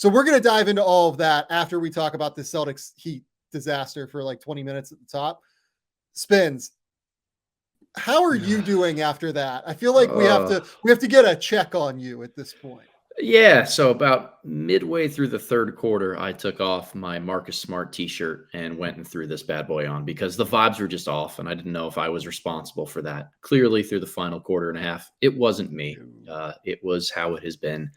So we're going to dive into all of that after we talk about the Celtics Heat disaster for like 20 minutes at the top. Spins, how are you doing after that? I feel like we have to get a check on you at this point. Yeah, so about midway through the third quarter, I took off my Marcus Smart t-shirt and went and threw this bad boy on because the vibes were just off, and I didn't know if I was responsible for that. Clearly, through the final quarter and a half, it wasn't me. It was how it has been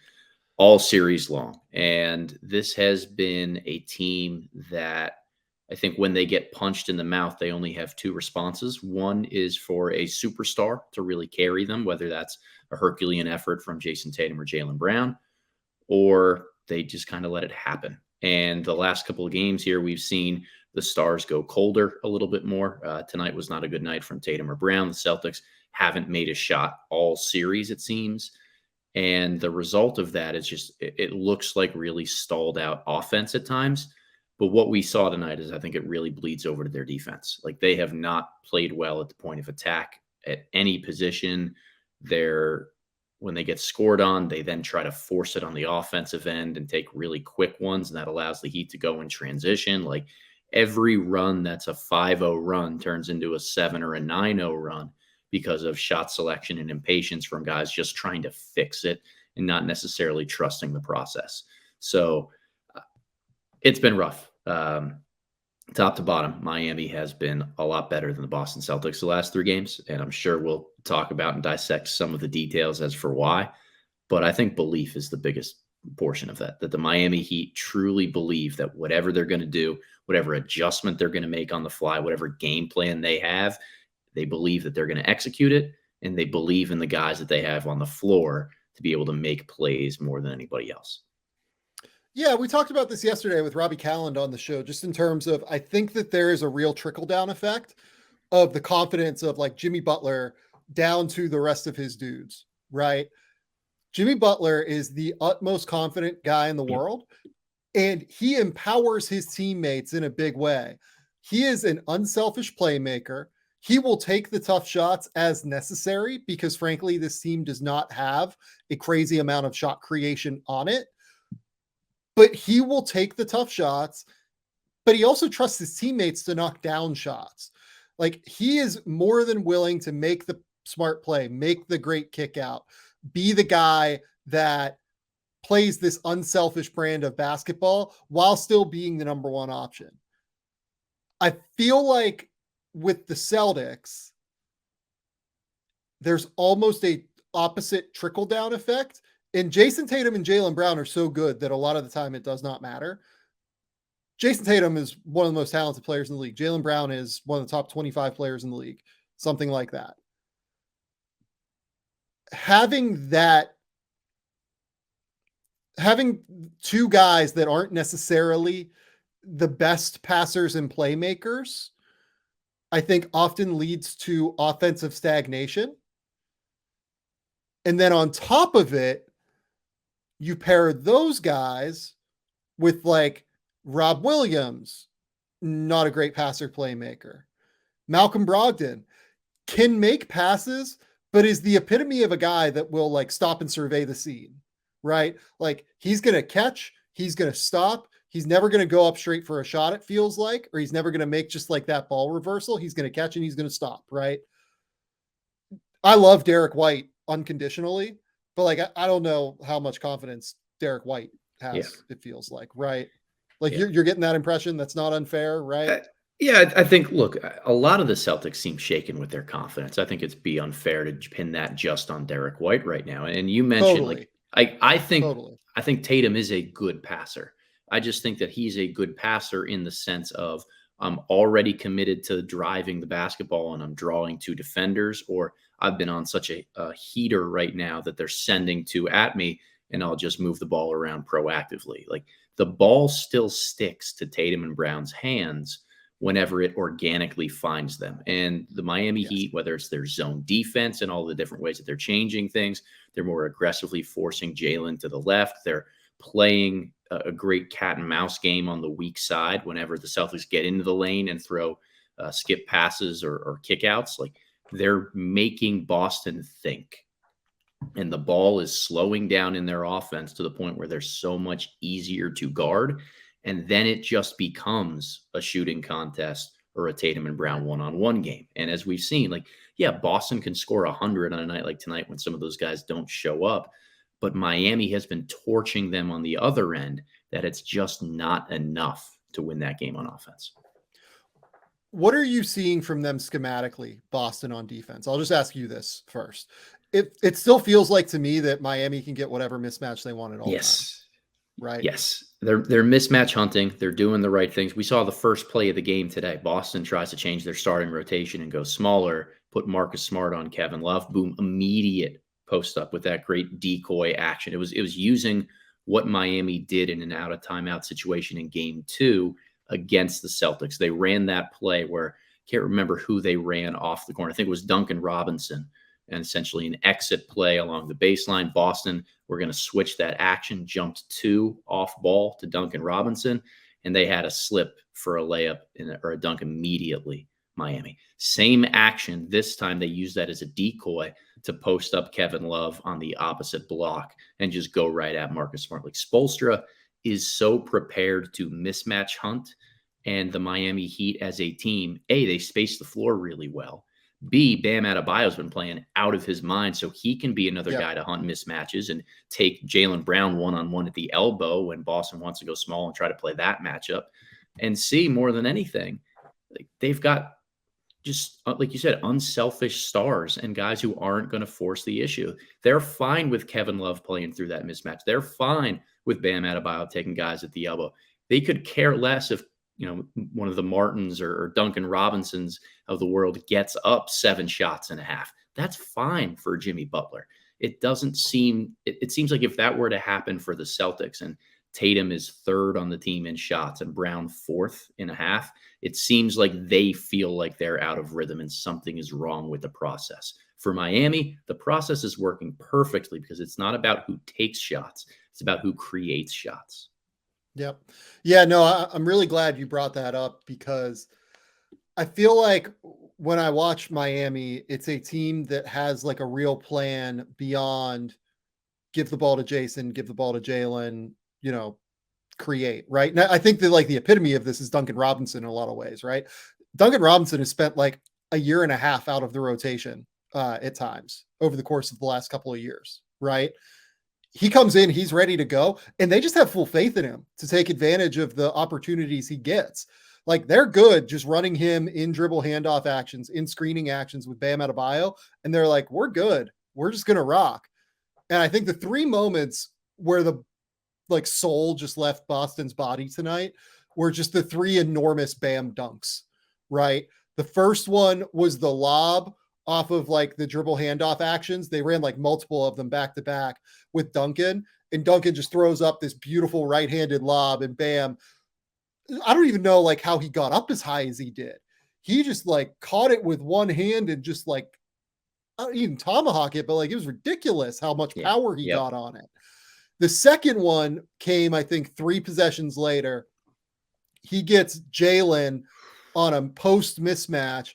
all series long. And this has been a team that I think when they get punched in the mouth, they only have two responses. One is for a superstar to really carry them, whether that's a Herculean effort from Jason Tatum or Jaylen Brown, or they just kind of let it happen. And the last couple of games here, we've seen the Stars go colder a little bit more. Tonight was not a good night from Tatum or Brown. The Celtics haven't made a shot all series, it seems. And the result of that is just, it looks like really stalled out offense at times. But what we saw tonight is I think it really bleeds over to their defense. Like they have not played well at the point of attack at any position. When they get scored on, they then try to force it on the offensive end and take really quick ones, and that allows the Heat to go in transition. Like every run that's a 5-0 run turns into a 7 or a 9-0 run because of shot selection and impatience from guys just trying to fix it and not necessarily trusting the process. So it's been rough. Top to bottom, Miami has been a lot better than the Boston Celtics the last 3 games, and I'm sure we'll talk about and dissect some of the details as for why. But I think belief is the biggest portion of that the Miami Heat truly believe that whatever they're going to do, whatever adjustment they're going to make on the fly, whatever game plan they have, they believe that they're going to execute it, and they believe in the guys that they have on the floor to be able to make plays more than anybody else. Yeah, we talked about this yesterday with Robbie Calland on the show, just in terms of, I think that there is a real trickle-down effect of the confidence of like Jimmy Butler down to the rest of his dudes, right? Jimmy Butler is the utmost confident guy in the world, and he empowers his teammates in a big way. He is an unselfish playmaker. He will take the tough shots as necessary because, frankly, this team does not have a crazy amount of shot creation on it. But he will take the tough shots, but he also trusts his teammates to knock down shots. Like he is more than willing to make the smart play, make the great kick out, be the guy that plays this unselfish brand of basketball while still being the number one option. I feel like with the Celtics, there's almost a opposite trickle-down effect. And Jason Tatum and Jaylen Brown are so good that a lot of the time it does not matter. Jason Tatum is one of the most talented players in the league. Jaylen Brown is one of the top 25 players in the league, something like that. Having two guys that aren't necessarily the best passers and playmakers, I think often leads to offensive stagnation. And then on top of it, you pair those guys with like Rob Williams, not a great passer playmaker. Malcolm Brogdon can make passes, but is the epitome of a guy that will like stop and survey the scene, right? Like he's going to catch, he's going to stop. He's never going to go up straight for a shot, it feels like, or he's never going to make just like that ball reversal. He's going to catch and he's going to stop, right? I love Derek White unconditionally, but like, I don't know how much confidence Derek White has, it feels like, right? Like you're getting that impression. That's not unfair, right? Yeah, I think, look, a lot of the Celtics seem shaken with their confidence. I think it'd be unfair to pin that just on Derek White right now. And you mentioned, like, I think Tatum is a good passer. I just think that he's a good passer in the sense of I'm already committed to driving the basketball and I'm drawing two defenders, or I've been on such a heater right now that they're sending two at me and I'll just move the ball around proactively. Like the ball still sticks to Tatum and Brown's hands whenever it organically finds them. And the Miami Heat, whether it's their zone defense and all the different ways that they're changing things, they're more aggressively forcing Jaylen to the left. They're playing a great cat and mouse game on the weak side whenever the Celtics get into the lane and throw skip passes or kickouts. Like they're making Boston think. and the ball is slowing down in their offense to the point where they're so much easier to guard. And then it just becomes a shooting contest or a Tatum and Brown one-on-one game. And as we've seen, like, yeah, Boston can score 100 on a night like tonight when some of those guys don't show up. But Miami has been torching them on the other end, that it's just not enough to win that game on offense. What are you seeing from them schematically, Boston, on defense? I'll just ask you this first. It still feels like to me that Miami can get whatever mismatch they want at all times, right? Yes. They're mismatch hunting. They're doing the right things. We saw the first play of the game today. Boston tries to change their starting rotation and go smaller, put Marcus Smart on Kevin Love. Boom, immediate post up with that great decoy action. It was using what Miami did in an out of timeout situation in game 2 against the Celtics. They ran that play where I can't remember who they ran off the corner. I think it was Duncan Robinson, and essentially an exit play along the baseline. Boston, we're going to switch that action, jumped 2 off ball to Duncan Robinson, and they had a slip for a layup or a dunk immediately. Miami, same action. This time they used that as a decoy to post up Kevin Love on the opposite block and just go right at Marcus Smart. Like, Spoelstra is so prepared to mismatch hunt, and the Miami Heat as a team, A, they space the floor really well. B, Bam Adebayo's been playing out of his mind, so he can be another guy to hunt mismatches and take Jaylen Brown one-on-one at the elbow when Boston wants to go small and try to play that matchup. And C, more than anything, like, they've got just, like you said, unselfish stars and guys who aren't going to force the issue. They're fine with Kevin Love playing through that mismatch. They're fine with Bam Adebayo taking guys at the elbow. They could care less if, one of the Martins or Duncan Robinsons of the world gets up 7 shots and a half. That's fine for Jimmy Butler. It seems like if that were to happen for the Celtics and Tatum is 3rd on the team in shots and Brown 4th in a half, it seems like they feel like they're out of rhythm and something is wrong with the process. For Miami, the process is working perfectly because it's not about who takes shots. It's about who creates shots. Yep. Yeah, no, I'm really glad you brought that up, because I feel like when I watch Miami, it's a team that has like a real plan beyond give the ball to Jason, give the ball to Jaylen, create, right? Now, I think that like the epitome of this is Duncan Robinson in a lot of ways, right? Duncan Robinson has spent like a year and a half out of the rotation at times over the course of the last couple of years, right? He comes in, he's ready to go, and they just have full faith in him to take advantage of the opportunities he gets. Like, they're good just running him in dribble handoff actions, in screening actions with Bam Adebayo, and they're like, we're good. We're just going to rock. And I think the 3 moments where the soul just left Boston's body tonight were just the 3 enormous Bam dunks, right? The first one was the lob off of like the dribble handoff actions. They ran like multiple of them back to back with Duncan, and Duncan just throws up this beautiful right-handed lob, and Bam, I don't even know like how he got up as high as he did. He just like caught it with one hand and just like, I don't even tomahawk it, but like it was ridiculous how much power he got on it. The second one came, I think, 3 possessions later. He gets Jaylen on a post mismatch.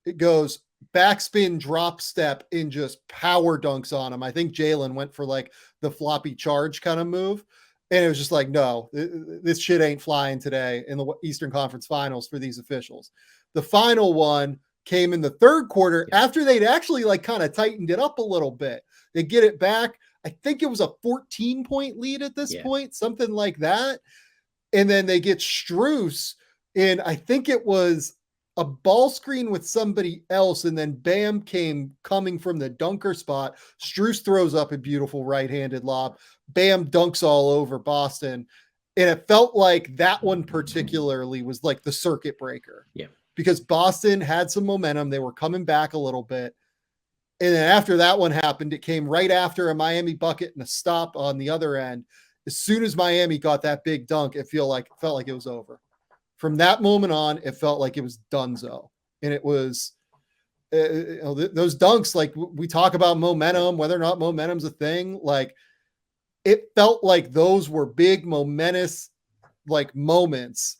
It goes backspin drop step and just power dunks on him. I think Jaylen went for like the floppy charge kind of move. And it was just like, no, this shit ain't flying today in the Eastern Conference Finals for these officials. The final one came in the 3rd quarter after they'd actually like kind of tightened it up a little bit. They get it back. I think it was a 14-point lead at this point, something like that. And then they get Strus, and I think it was a ball screen with somebody else, and then Bam came coming from the dunker spot. Strus throws up a beautiful right-handed lob. Bam dunks all over Boston. And it felt like that one particularly was like the circuit breaker. Yeah. Because Boston had some momentum. They were coming back a little bit. And then after that one happened, it came right after a Miami bucket and a stop on the other end. As soon as Miami got that big dunk, it felt like it was over. From that moment on, it felt like it was donezo. And it was those dunks, like we talk about momentum, whether or not momentum's a thing, like it felt like those were big momentous like moments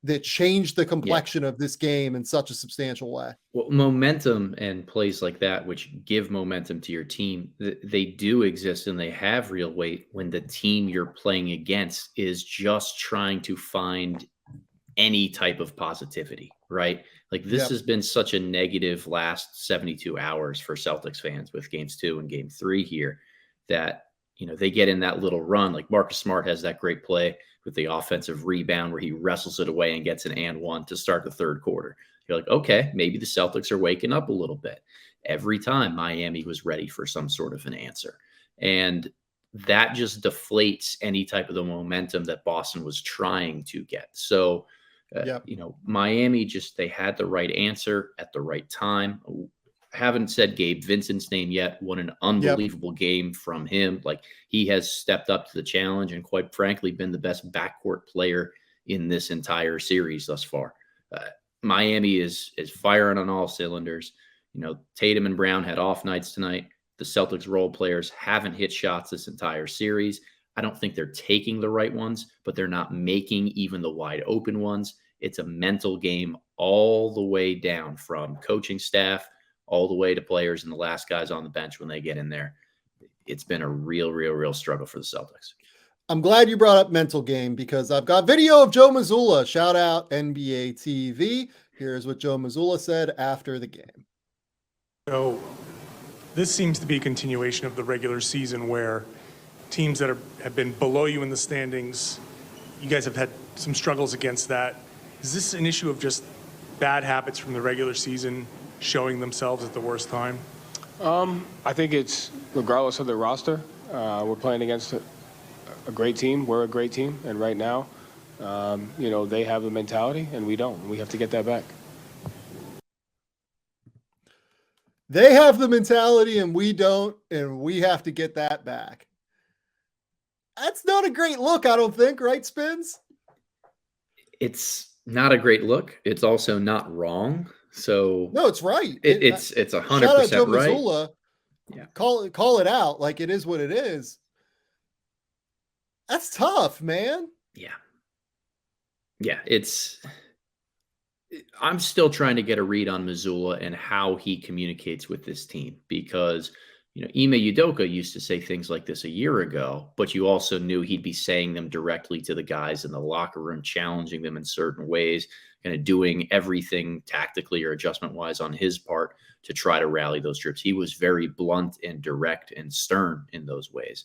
that changed the complexion of this game in such a substantial way. Well, momentum and plays like that, which give momentum to your team, they do exist and they have real weight when the team you're playing against is just trying to find any type of positivity, right? Like this Yep. has been such a negative last 72 hours for Celtics fans with games 2 and game 3 here that, they get in that little run. Like Marcus Smart has that great play with the offensive rebound where he wrestles it away and gets an and one to start the third quarter. You're like, okay, maybe the Celtics are waking up a little bit. Every time Miami was ready for some sort of an answer. And that just deflates any type of the momentum that Boston was trying to get. So, Yep. Miami they had the right answer at the right time. Haven't said Gabe Vincent's name yet. What an unbelievable game from him. Like he has stepped up to the challenge and quite frankly been the best backcourt player in this entire series thus far. Miami is firing on all cylinders. Tatum and Brown had off nights tonight. The Celtics role players haven't hit shots this entire series. I don't think they're taking the right ones, but they're not making even the wide open ones. It's a mental game all the way down from coaching staff all the way to players and the last guys on the bench when they get in there. It's been a real struggle for the Celtics. I'm glad you brought up mental game because I've got video of Joe Mazzulla. Shout out NBA TV. Here's what Joe Mazzulla said after the game. So this seems to be a continuation of the regular season where teams that have been below you in the standings, you guys have had some struggles against that. Is this an issue of just bad habits from the regular season showing themselves at the worst time? I think it's regardless of the roster. We're playing against a great team. We're a great team. And right now, they have the mentality and we don't. We have to get that back. They have the mentality and we don't, and we have to get that back. That's not a great look, I don't think, right, Spins? It's not a great look. It's also not wrong. So no, it's right. It's 100% shout out Joe right. Mazzulla. Yeah. Call it out like it is what it is. That's tough, man. Yeah. I'm still trying to get a read on Mazzulla and how he communicates with this team because, Ime Udoka used to say things like this a year ago, but you also knew he'd be saying them directly to the guys in the locker room, challenging them in certain ways, kind of doing everything tactically or adjustment-wise on his part to try to rally those troops. He was very blunt and direct and stern in those ways.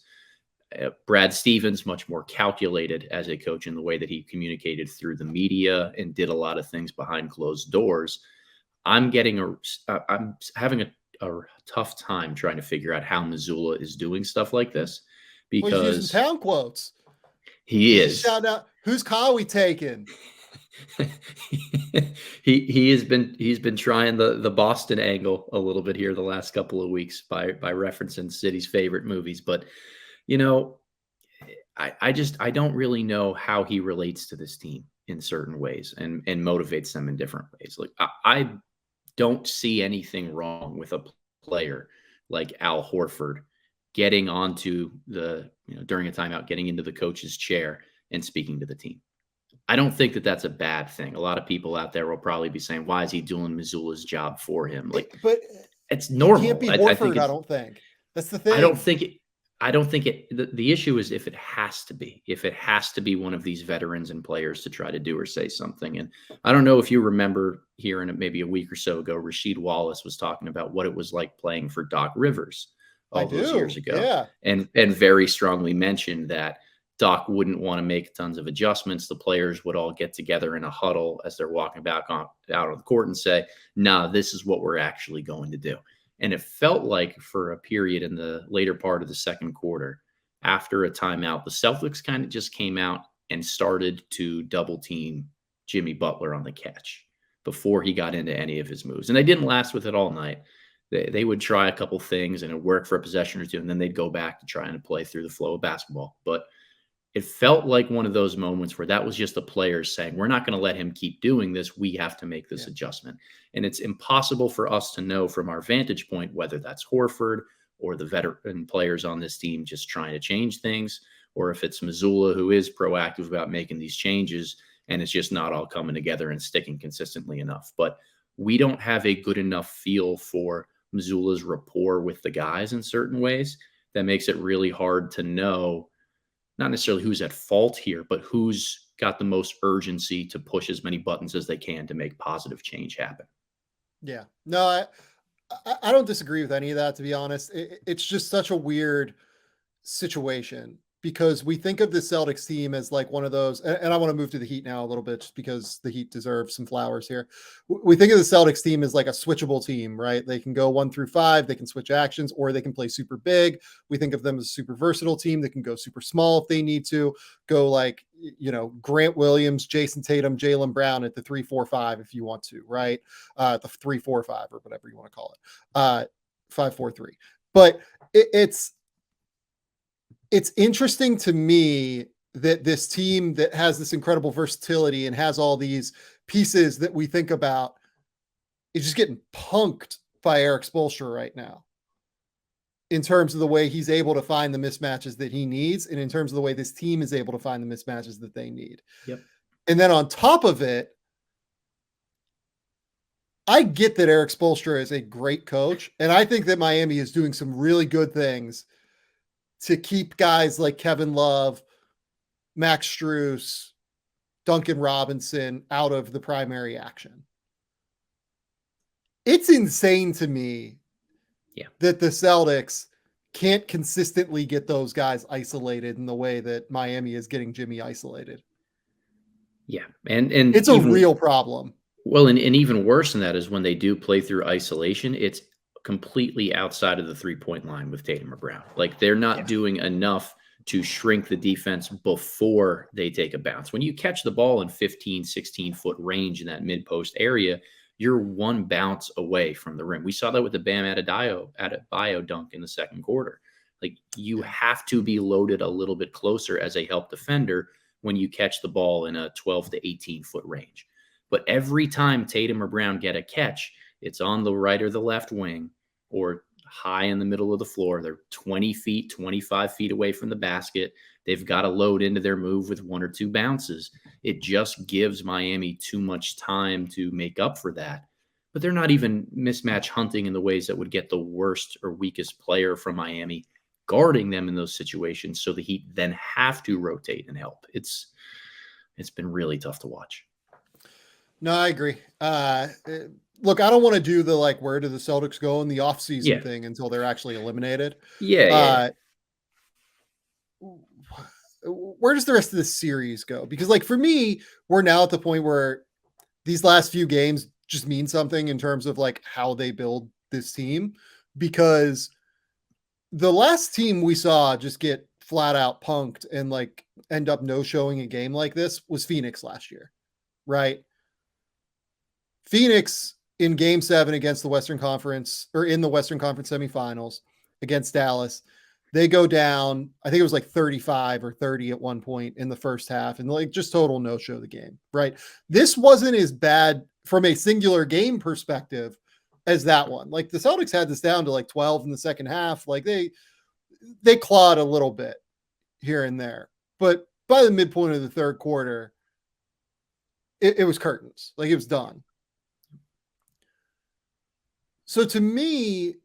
Brad Stevens, much more calculated as a coach in the way that he communicated through the media and did a lot of things behind closed doors. I'm having a tough time trying to figure out how Mazzulla is doing stuff like this because he's using town quotes. He is. Shout out, who's Kawhi taking? He's been trying the Boston angle a little bit here the last couple of weeks by referencing City's favorite movies, but I don't really know how he relates to this team in certain ways and motivates them in different ways. Like I don't see anything wrong with a player like Al Horford getting onto during a timeout, getting into the coach's chair and speaking to the team. I don't think that that's a bad thing. A lot of people out there will probably be saying, why is he doing Mazzulla's job for him? But it's normal. It can't be Horford, I don't think. That's the thing. I don't think the issue is if it has to be one of these veterans and players to try to do or say something. And I don't know if you remember hearing it maybe a week or so ago, Rasheed Wallace was talking about what it was like playing for Doc Rivers all those years ago. Yeah. And very strongly mentioned that Doc wouldn't want to make tons of adjustments. The players would all get together in a huddle as they're walking back out on the court and say, nah, this is what we're actually going to do. And it felt like for a period in the later part of the second quarter, after a timeout, the Celtics kind of just came out and started to double team Jimmy Butler on the catch before he got into any of his moves. And they didn't last with it all night. They would try a couple things and it worked for a possession or two, and then they'd go back to trying to play through the flow of basketball. But it felt like one of those moments where that was just the players saying, we're not going to let him keep doing this. We have to make this adjustment. And it's impossible for us to know from our vantage point whether that's Horford or the veteran players on this team just trying to change things, or if it's Mazzulla who is proactive about making these changes and it's just not all coming together and sticking consistently enough. But we don't have a good enough feel for Missoula's rapport with the guys in certain ways that makes it really hard to know not necessarily who's at fault here, but who's got the most urgency to push as many buttons as they can to make positive change happen. Yeah. No, I don't disagree with any of that, to be honest. It's just such a weird situation because we think of the Celtics team as like one of those, and I want to move to the Heat now a little bit just because the Heat deserve some flowers here. We think of the Celtics team as like a switchable team, right? They can go 1 through 5, they can switch actions, or they can play super big. We think of them as a super versatile team that can go super small if they need to, go like, Grant Williams, Jason Tatum, Jaylen Brown at the 3-4-5 if you want to, right? The 3-4-5 or whatever you want to call it. 5-4-3. But it's interesting to me that this team that has this incredible versatility and has all these pieces that we think about is just getting punked by Eric Spoelstra right now in terms of the way he's able to find the mismatches that he needs and in terms of the way this team is able to find the mismatches that they need. Yep. And then on top of it, I get that Eric Spoelstra is a great coach, and I think that Miami is doing some really good things to keep guys like Kevin Love, Max Strus, Duncan Robinson out of the primary action. It's insane to me that the Celtics can't consistently get those guys isolated in the way that Miami is getting Jimmy isolated. Yeah. And it's a real problem. Well, and even worse than that is when they do play through isolation, it's completely outside of the 3-point line with Tatum or Brown. Like they're not doing enough to shrink the defense before they take a bounce. When you catch the ball in 15, 16-foot range in that mid-post area, you're one bounce away from the rim. We saw that with the Bam Adebayo dunk in the second quarter. Like you have to be loaded a little bit closer as a help defender when you catch the ball in a 12 to 18-foot range. But every time Tatum or Brown get a catch, it's on the right or the left wing or high in the middle of the floor. They're 20 feet, 25 feet away from the basket. They've got to load into their move with 1 or 2 bounces. It just gives Miami too much time to make up for that. But they're not even mismatch hunting in the ways that would get the worst or weakest player from Miami guarding them in those situations. So the Heat then have to rotate and help. It's been really tough to watch. No, I agree. Look, I don't want to do the like where do the Celtics go in the offseason thing until they're actually eliminated. Where does the rest of this series go? Because like for me, we're now at the point where these last few games just mean something in terms of like how they build this team, because the last team we saw just get flat out punked and like end up no showing a game like this was Phoenix last year, right? Phoenix in game 7 against the Western Conference or in the Western Conference semifinals against Dallas, they go down. I think it was like 35 or 30 at one point in the first half and like just total no show the game, right? This wasn't as bad from a singular game perspective as that one. Like the Celtics had this down to like 12 in the second half. Like they clawed a little bit here and there, but by the midpoint of the third quarter, it was curtains. Like it was done. So to me,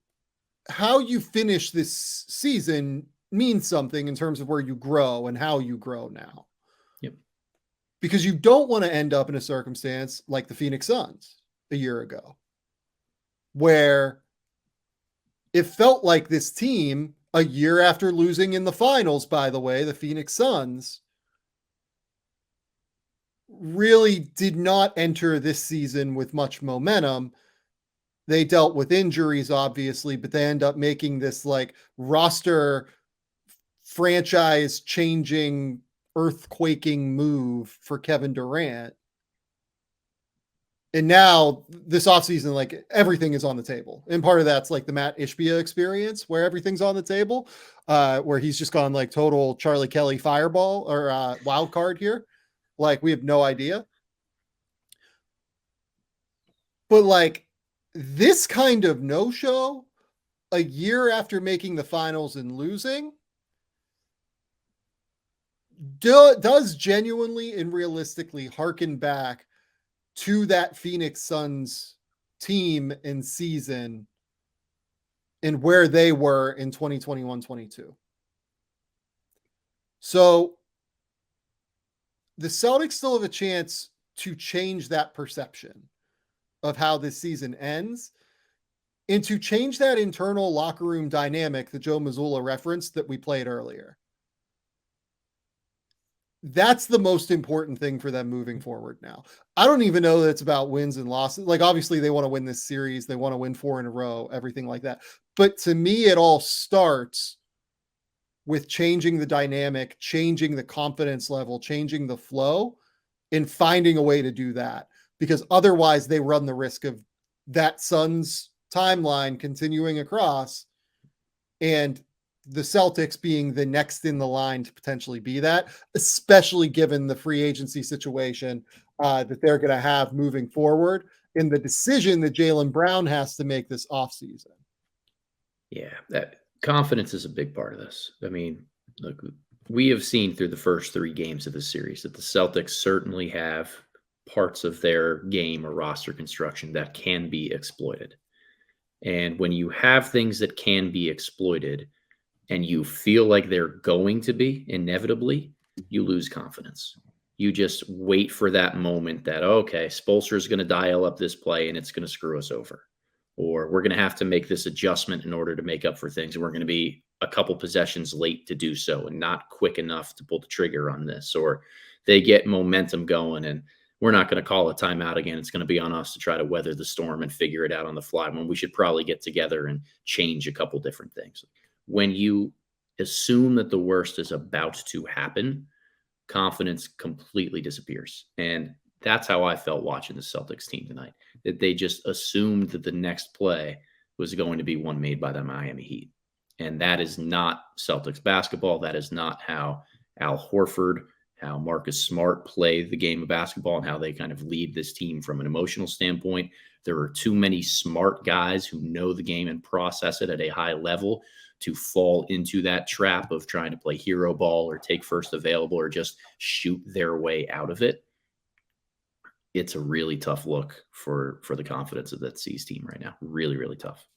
how you finish this season means something in terms of where you grow and how you grow now. Yep. Because you don't want to end up in a circumstance like the Phoenix Suns a year ago, where it felt like this team a year after losing in the finals, by the way, the Phoenix Suns really did not enter this season with much momentum. They dealt with injuries, obviously, but they end up making this like roster franchise changing, earthquaking move for Kevin Durant. And now this offseason, like everything is on the table. And part of that's like the Matt Ishbia experience where everything's on the table, where he's just gone like total Charlie Kelly fireball or wild card here. Like we have no idea. But like, this kind of no-show a year after making the finals and losing, does genuinely and realistically harken back to that Phoenix Suns team and season and where they were in 2021-22. So the Celtics still have a chance to change that perception of how this season ends and to change that internal locker room dynamic that Joe Mazzulla referenced that we played earlier. That's the most important thing for them moving forward now. I don't even know that it's about wins and losses. Like, obviously, they want to win this series. They want to win 4 in a row, everything like that. But to me, it all starts with changing the dynamic, changing the confidence level, changing the flow, and finding a way to do that. Because otherwise, they run the risk of that Suns timeline continuing across and the Celtics being the next in the line to potentially be that, especially given the free agency situation that they're going to have moving forward in the decision that Jaylen Brown has to make this offseason. Yeah, that confidence is a big part of this. I mean, look, we have seen through the first 3 games of the series that the Celtics certainly have parts of their game or roster construction that can be exploited. And when you have things that can be exploited, and you feel like they're going to be inevitably, you lose confidence. You just wait for that moment that, okay, Spoelstra is going to dial up this play and it's going to screw us over. Or we're going to have to make this adjustment in order to make up for things. And we're going to be a couple possessions late to do so and not quick enough to pull the trigger on this. Or they get momentum going and we're not going to call a timeout again. It's going to be on us to try to weather the storm and figure it out on the fly when we should probably get together and change a couple different things. When you assume that the worst is about to happen, confidence completely disappears. And that's how I felt watching the Celtics team tonight, that they just assumed that the next play was going to be one made by the Miami Heat. And that is not Celtics basketball. That is not how Al Horford, how Marcus Smart play the game of basketball and how they kind of lead this team from an emotional standpoint. There are too many smart guys who know the game and process it at a high level to fall into that trap of trying to play hero ball or take first available or just shoot their way out of it. It's a really tough look for the confidence of that C's team right now. Really, really tough.